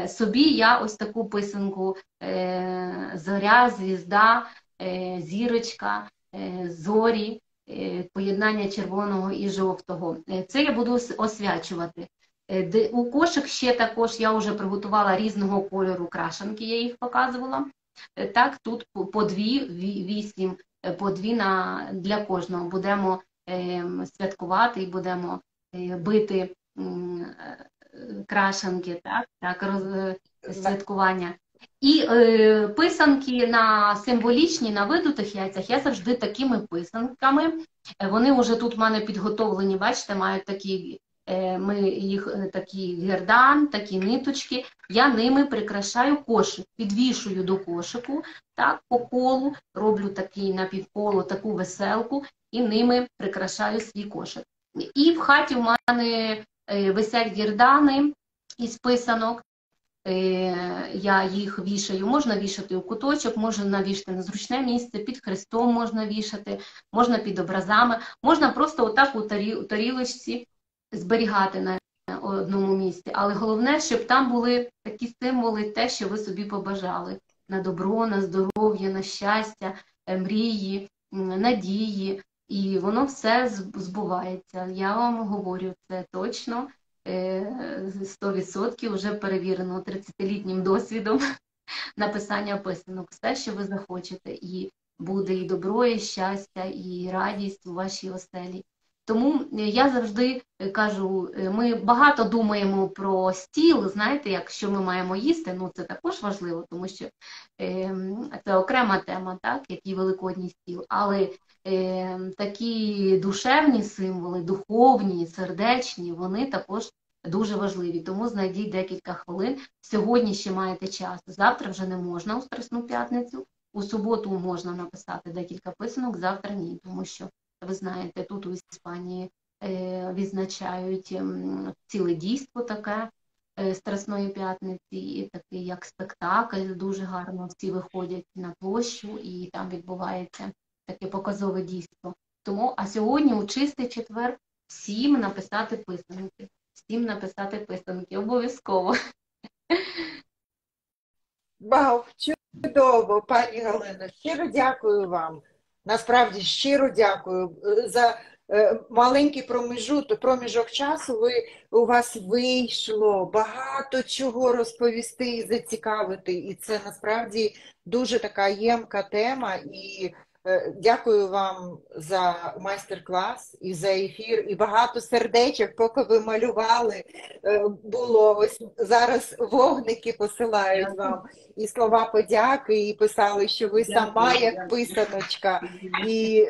Собі я ось таку писанку зоря, звізда, зірочка, зорі, поєднання червоного і жовтого. Це я буду освячувати. У кошик ще також я вже приготувала різного кольору крашанки, я їх показувала. Так, тут по 2, 8, по 2 для кожного. Будемо святкувати і будемо бити крашанки, так, святкування. І писанки на символічні, на видутих яйцях я завжди такими писанками. Вони вже тут в мене підготовлені, бачите, мають такі, ми їх такі гердан, такі ниточки. Я ними прикрашаю кошик, підвішую до кошику, так, по колу, роблю такий напівколо, таку веселку, і ними прикрашаю свій кошик. І в хаті в мене висять гердани із писанок. Я їх вішаю, можна вішати у куточок, можна навішати на зручне місце, під хрестом можна вішати, можна під образами, можна просто отак у тарілочці зберігати на одному місці. Але головне, щоб там були такі символи, те, що ви собі побажали. На добро, на здоров'я, на щастя, мрії, надії. І воно все збувається. Я вам говорю, це точно. 100% вже перевірено 30-літнім досвідом написання писанок. Все, що ви захочете, і буде і добро, і щастя, і радість у вашій оселі. Тому я завжди кажу, ми багато думаємо про стіл, знаєте, якщо ми маємо їсти, ну це також важливо, тому що це окрема тема, так, як і великодній стіл, але такі душевні символи, духовні, сердечні, вони також дуже важливі. Тому знайдіть декілька хвилин. Сьогодні ще маєте час, завтра вже не можна у Страсну п'ятницю, у суботу можна написати декілька писанок, завтра ні, тому що, ви знаєте, тут у Іспанії відзначають ціле дійство таке Страсної п'ятниці, і такий як спектакль, дуже гарно всі виходять на площу і там відбувається таке показове дійство. Тому, а сьогодні у чистий четвер всім написати писанки. Всім написати писанки, обов'язково. Вау, чудово, пані Галино, щиро дякую вам. Насправді, щиро дякую за маленький проміжок часу. У вас вийшло багато чого розповісти і зацікавити. І це насправді дуже така ємка тема. І дякую вам за майстер-клас і за ефір, і багато сердечок, поки ви малювали, було ось зараз вогники посилають вам, і слова подяки, і писали, що ви сама як писаночка, і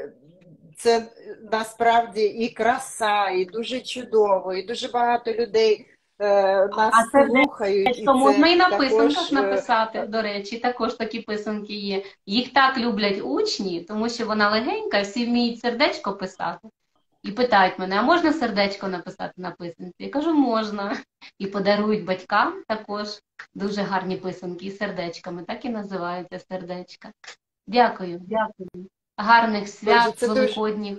це насправді і краса, і дуже чудово, і дуже багато людей нас слухають. І можна і на також писанках написати, до речі, також такі писанки є. Їх так люблять учні, тому що вона легенька, всі вміють сердечко писати. І питають мене, а можна сердечко написати на писанці? Я кажу, можна. І подарують батькам також дуже гарні писанки із сердечками, так і називаються сердечка. Дякую, дякую. Гарних свят великодніх,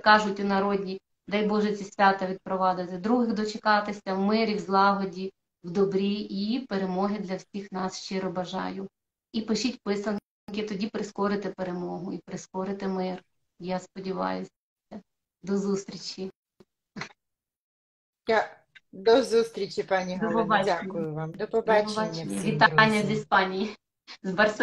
кажуть у народі. Дай Боже ці свята відпровадити, других дочекатися в мирі, в злагоді, в добрі і перемоги для всіх нас щиро бажаю. І пишіть писанки, тоді прискорите перемогу і прискорите мир. Я сподіваюся. До зустрічі. До зустрічі, пані Галина. Дякую вам. До побачення. Вітання з Іспанії, з Барселони.